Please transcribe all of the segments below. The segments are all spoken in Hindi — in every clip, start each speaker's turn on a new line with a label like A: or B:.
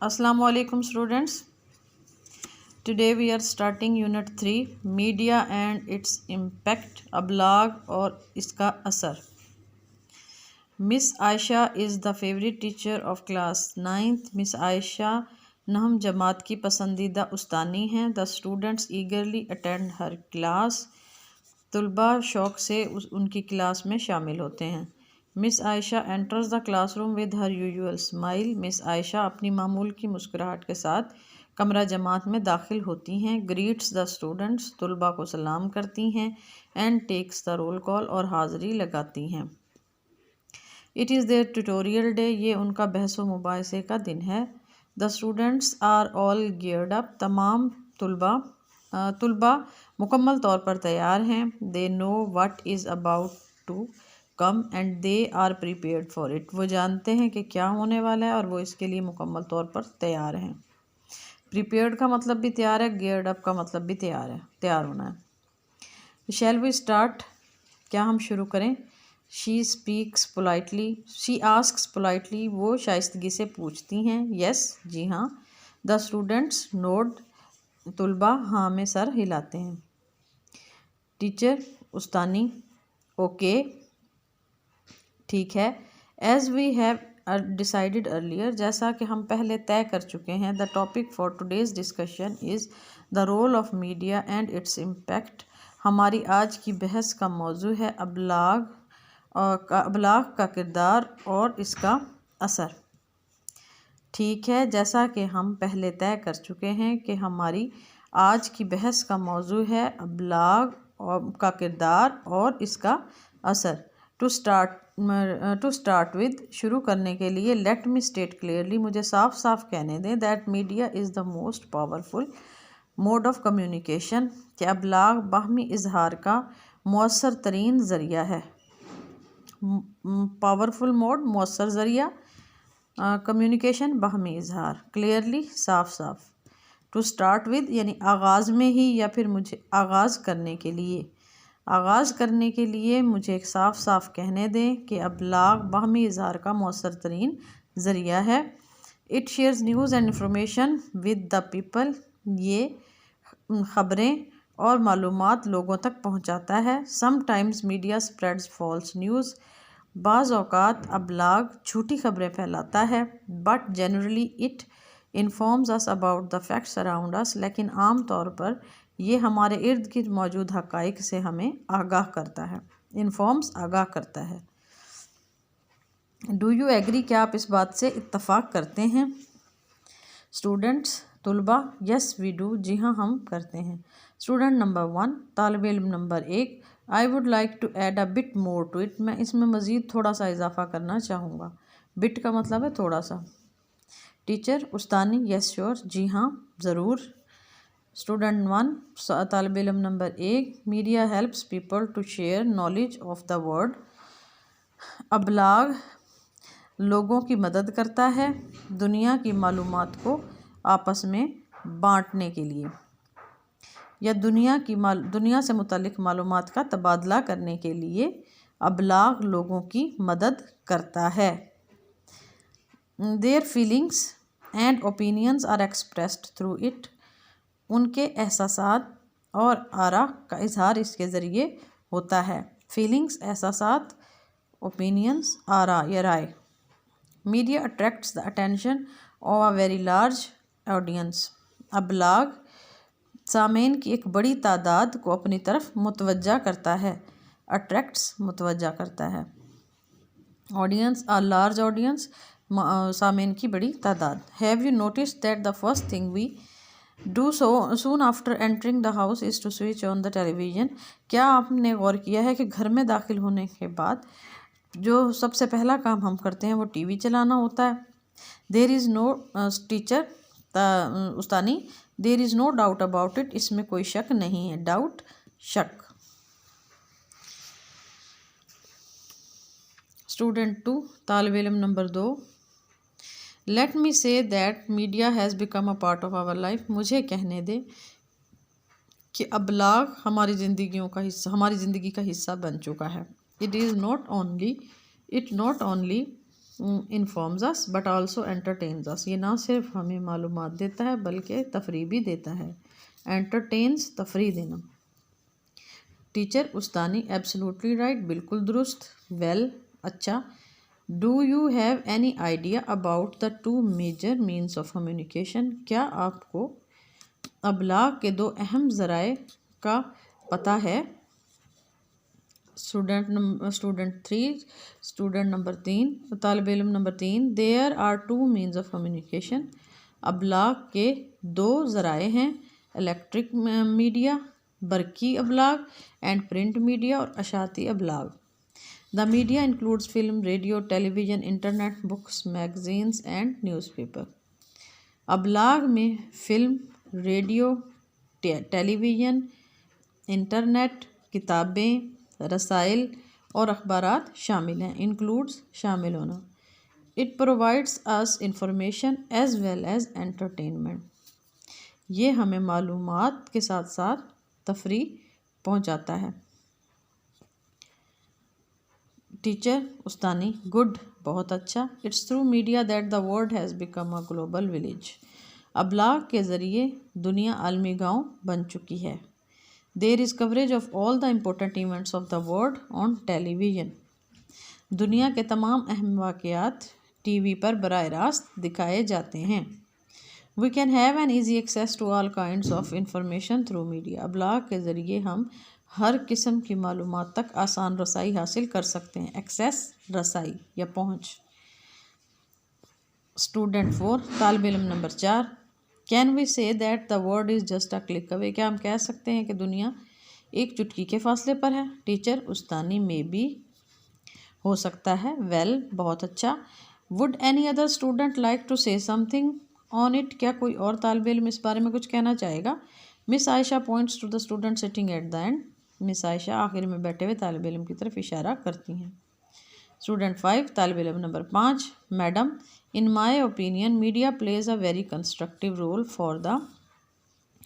A: Assalamu alaikum students. Today we are starting unit 3 media and its impact अबलाग और इसका असर. Miss Aisha is the favorite teacher of class 9th. Miss Aisha नहम जमात की पसंदीदा उस्तानी हैं. The students eagerly attend her class. तुलबा शौक़ से उनकी क्लास में शामिल होते हैं. Miss Ayesha enters the classroom with her usual smile. Miss Ayesha अपनी मामूल की मुस्कुराहट के साथ कमरा जमात में दाखिल होती हैं. ग्रीट्स द स्टूडेंट्स, तुलबा को सलाम करती हैं. And takes the roll call, और हाज़री लगाती हैं. It is their tutorial day, ये उनका बहस व मुबाहिसे का दिन है. The students are all geared up, तमाम तुलबा मुकम्मल तौर पर तैयार हैं. They know what is about to come and they are prepared for it, वो जानते हैं कि क्या होने वाला है और वो इसके लिए मुकम्मल तौर पर तैयार हैं. प्रिपेयर्ड का मतलब भी तैयार है, गियर्ड अप का मतलब भी तैयार होना है. शैल वी स्टार्ट, क्या हम शुरू करें. She speaks politely, she asks politely, वो शाइस्तगी से पूछती हैं. यस, जी हाँ. द स्टूडेंट्स नोड, तुलबा हाँ में सर हिलाते हैं. टीचर उस्तानी, ओके ठीक है. As we have decided earlier, जैसा कि हम पहले तय कर चुके हैं. The topic for today's discussion is the role of media and its impact. हमारी आज की बहस का मौजू है अबलाग का किरदार और इसका असर. ठीक है, जैसा कि हम पहले तय कर चुके हैं कि हमारी आज की बहस का मौजू है अबलाग का किरदार और इसका असर. टू स्टार्ट विद, शुरू करने के लिए, लेट मी स्टेट क्लियरली, मुझे साफ साफ कहने दें, that media is the most powerful mode of communication, कि अबलाग बाहमी इजहार का मौसर तरीन ज़रिया है. पावरफुल मोड, मौसर ज़रिया, कम्युनिकेशन बाहमी इजहार, क्लियरली साफ साफ. टू स्टार्ट विद यानी आगाज़ में ही, या फिर मुझे आगाज़ करने के लिए मुझे एक साफ साफ कहने दें कि अबलाग बाहमी इजहार का मौसर तरीन ज़रिया है. It shares news and information with the people, ये ख़बरें और मालूमात लोगों तक पहुंचाता है. Sometimes media spreads false news, बाज़ औक़ात अबलाग झूठी खबरें फैलाता है. But generally it informs us about the facts around us, लेकिन आम तौर पर ये हमारे इर्द गिर्द मौजूद हक़ाइक़ से हमें आगाह करता है. इन्फॉर्म्स, आगाह करता है. डू यू एग्री, क्या आप इस बात से इत्तफ़ाक़ करते हैं. स्टूडेंट्स, तुलबा, यस वी डू, जी हाँ हम करते हैं. स्टूडेंट नंबर 1, तालिब इल्म number 1, I would like to add a bit more to it, मैं इसमें मज़ीद थोड़ा सा इजाफ़ा करना चाहूँगा. बिट का मतलब है थोड़ा सा. टीचर उस्तानी, यस श्योर, जी हाँ ज़रूर. स्टूडेंट 1, तालिब इल्म number 1, media helps people to share knowledge of the world, अबलाग लोगों की मदद करता है दुनिया की मालूमात को आपस में बांटने के लिए, या दुनिया से मुतालिक मालूमात का तबादला करने के लिए अबलाग लोगों की मदद करता है. Their feelings and opinions are expressed through it, उनके एहसासात और आरा का इजहार इसके ज़रिए होता है. फीलिंग्स, एहसासात, ओपिनियंस, आरा या राय. Media attracts the attention of a very large audience, अबलाग सामेन की एक बड़ी तादाद को अपनी तरफ मुतवज्जा करता है. अट्रैक्ट्स, मुतवज्जा करता है. ऑडियंस, अ लार्ज ऑडियंस, सामेन की बड़ी तादाद. Have you noticed that the first thing we do soon after entering the house is to switch on the television, क्या आपने गौर किया है कि घर में दाखिल होने के बाद जो सबसे पहला काम हम करते हैं वो टीवी चलाना होता है. देयर इज़ नो, टीचर उस्तानी, there is no doubt about it, इसमें कोई शक नहीं है. डाउट, शक. स्टूडेंट 2, तालिब इल्म number 2, let me say that media has become a part of our life, मुझे कहने दे कि अबलाग हमारी ज़िंदगी का हिस्सा बन चुका है. It not only informs us but also entertains us. ये ना सिर्फ हमें मालूमात देता है बल्कि तफरीह भी देता है। एंटरटेन्स तफरीह देना। टीचर उस्तानी एब्सोल्युटली राइट, बिल्कुल दुरुस्त। वेल अच्छा। Do you have any idea about the two major means of communication, क्या आपको अबलाग के दो अहम ज़राए का पता है। स्टूडेंट नंबर 3 तालिब इल्म number 3, there are two means of communication, अबलाग के दो ज़राए हैं, इलेक्ट्रिक मीडिया बरकी अबलाग एंड प्रिंट मीडिया और अशाती अबलाग। The media includes film, radio, television, internet, books, magazines and newspaper. अबलाग में फिल्म, रेडियो, टेलीविज़न, इंटरनेट, किताबें, रसाइल और अखबारात शामिल हैं। इंक्लूड्स शामिल होना। It provides us information as well as entertainment, ये हमें मालूमात के साथ साथ तफरीह पहुंचाता है। टीचर उस्तानी गुड, बहुत अच्छा। It's through media that the world has become a global village, अबलाग के ज़रिए दुनिया आलमी गांव बन चुकी है। There is coverage of all the important events of the world on television, दुनिया के तमाम अहम वाक़यात टीवी पर बराह रास्त दिखाए जाते हैं। We can have an easy access to all kinds of information through media, अबलाग के ज़रिए हम हर किस्म की मालूमात तक आसान रसाई हासिल कर सकते हैं। एक्सेस रसाई या पहुँच। स्टूडेंट 4 तालिब इल्म number 4, can we say that the world is just a click away, क्या हम कह सकते हैं कि दुनिया एक चुटकी के फासले पर है। टीचर उस्तानी में भी हो सकता है। वेल बहुत अच्छा। Would any other student like to say something on it, क्या कोई और तालिब इल्म इस बारे में कुछ कहना चाहेगा। Miss Ayesha points to the student sitting at the end, Miss Ayesha आखिर में बैठे हुए तालिब इल्म की तरफ इशारा करती हैं। स्टूडेंट 5 तालिब इल्म number 5, madam in my opinion media plays a very constructive role for the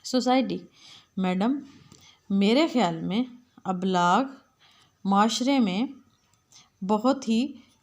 A: society, madam मेरे ख्याल में अबलाग माशरे में बहुत ही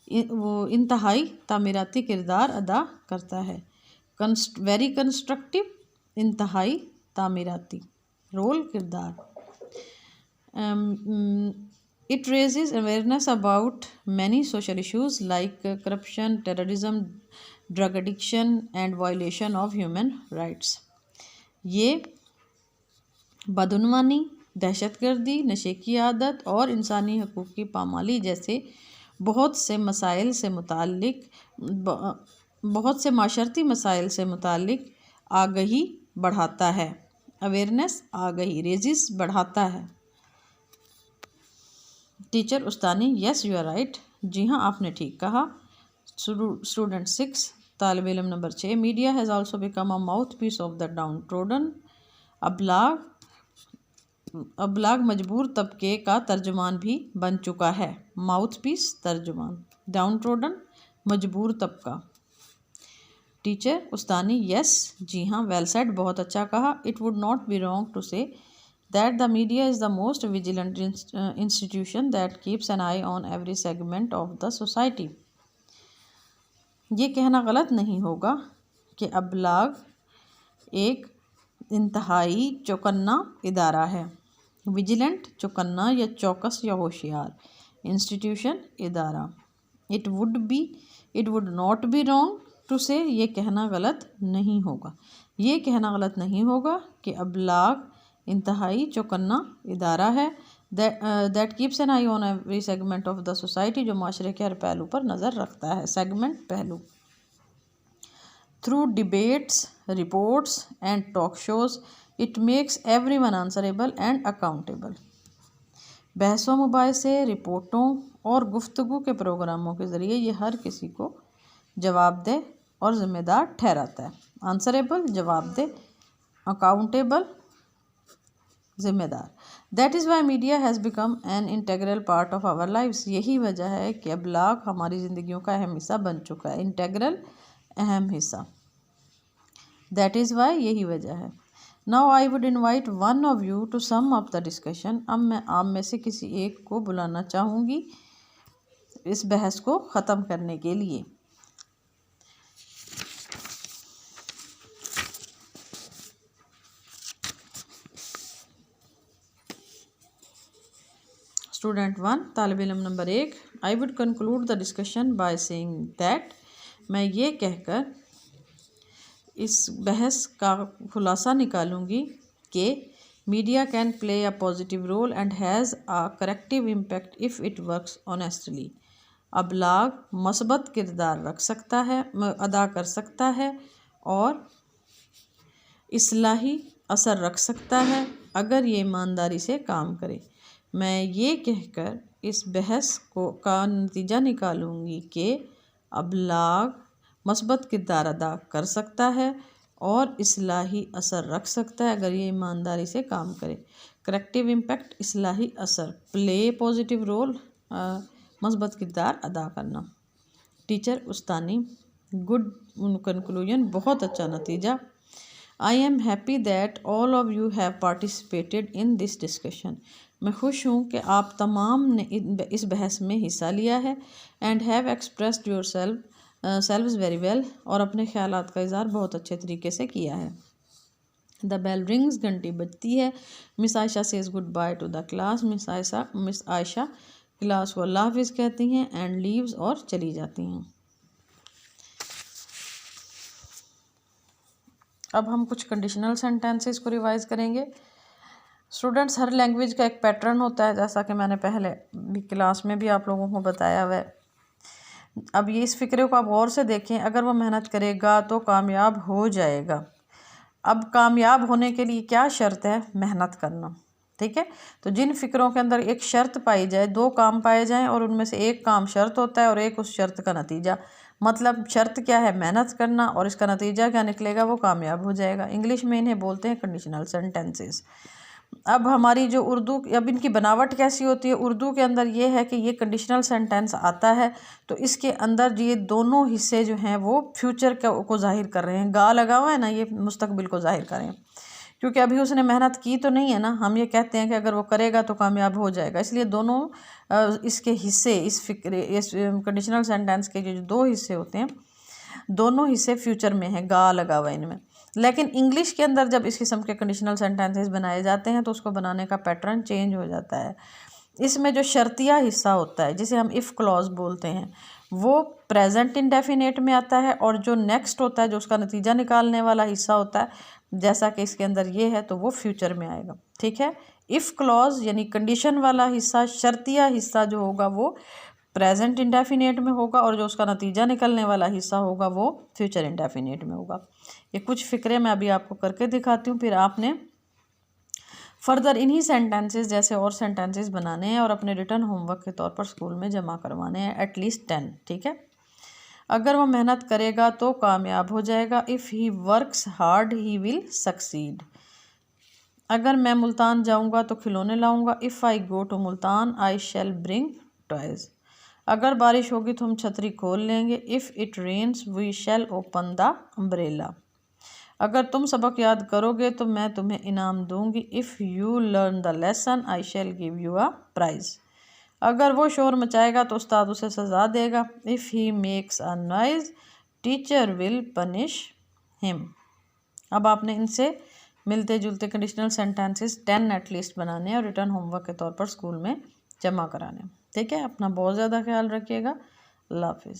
A: इंतहाई तामीराती किरदार अदा करता है। वेरी कंस्ट्रक्टिव, इंतहाई तामीराती रोल किरदार। It raises awareness about many social issues like corruption, terrorism, drug addiction and violation of human rights. ये बदउनवानी, दहशतगर्दी, नशे की आदत और इंसानी हकूक़ की पामाली जैसे बहुत से माशरती मसाइल से मुतालिक आगही बढ़ाता है। अवेयरनेस आगही, रेजिस बढ़ाता है। टीचर उस्तानी यस यू आर राइट, जी हाँ आपने ठीक कहा। स्टूडेंट 6 तालिब इल्म number 6, media has also become a mouthpiece of the downtrodden, अबलाग मजबूर तबके का तर्जुमान भी बन चुका है। माउथ पीस तर्जुमान, डाउन ट्रोडन मजबूर तबका। टीचर उस्तानी यस, जी हाँ वेल सेड, बहुत अच्छा कहा। It would not be wrong to say that the media is the most vigilant institution that keeps an eye on every segment of the society. ये कहना गलत नहीं होगा कि अबलाग एक इंतहाई चौकन्ना इदारा है। विजिलेंट चौकन्ना या चौकस या होशियार, इंस्टीट्यूशन इदारा। It would not be wrong to say, ये कहना गलत नहीं होगा, ये कहना गलत नहीं होगा कि अबलाग इंतहाई चौकन्ना इदारा है। That keeps an eye on every segment of the society, जो माशरे के हर पहलू पर नज़र रखता है। सेगमेंट पहलू। Through debates, reports and talk shows it makes everyone answerable and accountable, बहसों मुबाहिसे, रिपोर्टों और गुफ्तगू के प्रोग्रामों के ज़रिए ये हर किसी को जवाबदेह और ज़िम्मेदार ठहराता है। आंसरेबल जवाबदेह, अकाउंटेबल ज़िम्मेदार। That is why media has become an integral part of our lives, यही वजह है कि अबलाग हमारी ज़िंदगियों का अहम हिस्सा बन चुका है। इंटेग्रल अहम हिस्सा, दैट इज़ वाई यही वजह है। Now I would invite one of you to sum up the discussion, अब मैं आप में से किसी एक को बुलाना चाहूँगी इस बहस को ख़त्म करने के लिए। स्टूडेंट 1 तालिब इल्म number 1, I would conclude the discussion by saying that, मैं ये कहकर इस बहस का खुलासा निकालूंगी कि media can play a positive role and has a corrective impact if it works honestly. अबलाग मस्बत किरदार रख सकता है, अदा कर सकता है और इस्लाही असर रख सकता है अगर ये ईमानदारी से काम करे। मैं ये कहकर इस बहस का नतीजा निकालूंगी कि अबलाग मस्बत किरदार अदा कर सकता है और इस्लाही असर रख सकता है अगर ये ईमानदारी से काम करे। करेक्टिव इम्पैक्ट, इस्लाही असर, प्ले पॉजिटिव रोल, मस्बत किरदार अदा करना। टीचर उस्तानी, गुड कंक्लूजन, बहुत अच्छा नतीजा। I am happy that all of you have participated in this discussion. मैं खुश हूँ कि आप तमाम ने इस बहस में हिस्सा लिया है। And have expressed your selves very well, और अपने ख्यालात का इज़हार बहुत अच्छे तरीके से किया है। द बेल रिंग्स, घंटी बजती है। Miss Ayesha says good by two the class. Miss Ayesha class को अल्लाह हाफिज़ कहती हैं एंड लीव्स, और चली जाती हैं। अब हम कुछ कंडीशनल सेंटेंसेस को रिवाइज करेंगे। स्टूडेंट्स, हर लैंग्वेज का एक पैटर्न होता है, जैसा कि मैंने पहले भी क्लास में भी आप लोगों को बताया हुआ है। अब ये इस फिक्रे को आप गौर से देखें, अगर वो मेहनत करेगा तो कामयाब हो जाएगा। अब कामयाब होने के लिए क्या शर्त है? मेहनत करना। ठीक है, तो जिन फिक्रों के अंदर एक शर्त पाई जाए, दो काम पाए जाएं और उनमें से एक काम शर्त होता है और एक उस शर्त का नतीजा, मतलब शर्त क्या है? मेहनत करना, और इसका नतीजा क्या निकलेगा? वो कामयाब हो जाएगा। इंग्लिश में इन्हें बोलते हैं कंडीशनल सेंटेंसेस। अब हमारी जो उर्दू, अब इनकी बनावट कैसी होती है? उर्दू के अंदर ये है कि ये कंडीशनल सेंटेंस आता है तो इसके अंदर ये दोनों हिस्से जो हैं वो फ्यूचर को जाहिर कर रहे हैं। गा लगा हुआ है ना, ये मुस्तकबिल को जाहिर कर रहे हैं, क्योंकि अभी उसने मेहनत की तो नहीं है ना। हम ये कहते हैं कि अगर वो करेगा तो कामयाब हो जाएगा, इसलिए दोनों इसके हिस्से, इस कंडीशनल सेंटेंस के जो दो हिस्से होते हैं, दोनों हिस्से फ्यूचर में हैं, गा लगा हुआ इनमें। लेकिन इंग्लिश के अंदर जब इस किस्म के कंडीशनल सेंटेंसेस बनाए जाते हैं तो उसको बनाने का पैटर्न चेंज हो जाता है। इसमें जो शर्तिया हिस्सा होता है, जिसे हम इफ़ क्लॉज बोलते हैं, वो प्रेजेंट इंडेफिनेट में आता है, और जो नेक्स्ट होता है, जो उसका नतीजा निकालने वाला हिस्सा होता है, जैसा कि इसके अंदर ये है, तो वो फ्यूचर में आएगा। ठीक है, इफ़ क्लॉज यानी कंडीशन वाला हिस्सा, शर्तिया हिस्सा जो होगा वो प्रेजेंट इंडेफिनेट में होगा, और जो उसका नतीजा निकलने वाला हिस्सा होगा वो फ्यूचर इंडेफिनेट में होगा। ये कुछ फिक्रे मैं अभी आपको करके दिखाती हूँ, फिर आपने फर्दर इन्हीं सेंटेंसेस जैसे और सेंटेंसेस बनाने हैं और अपने रिटर्न होमवर्क के तौर पर स्कूल में जमा करवाने हैं, एटलीस्ट 10। ठीक है, अगर वो मेहनत करेगा तो कामयाब हो जाएगा। If he works hard he will succeed. अगर मैं मुल्तान जाऊंगा तो खिलौने लाऊंगा। If I go to Multan I shall bring toys. अगर बारिश होगी तो हम छतरी खोल लेंगे। If it rains we shall open the umbrella. अगर तुम सबक याद करोगे तो मैं तुम्हें इनाम दूंगी। If you learn the lesson I shell give you a price. अगर वो शोर मचाएगा तो उस्ताद उसे सज़ा देगा। If he makes a noise teacher will punish him. अब आपने इनसे मिलते जुलते कंडीशनल सेंटेंसेस 10 एटलीस्ट बनाने हैं और रिटर्न होमवर्क के तौर पर स्कूल में जमा कराने। ठीक है, अपना बहुत ज़्यादा ख्याल रखिएगा। अल्लाह हाफिज़।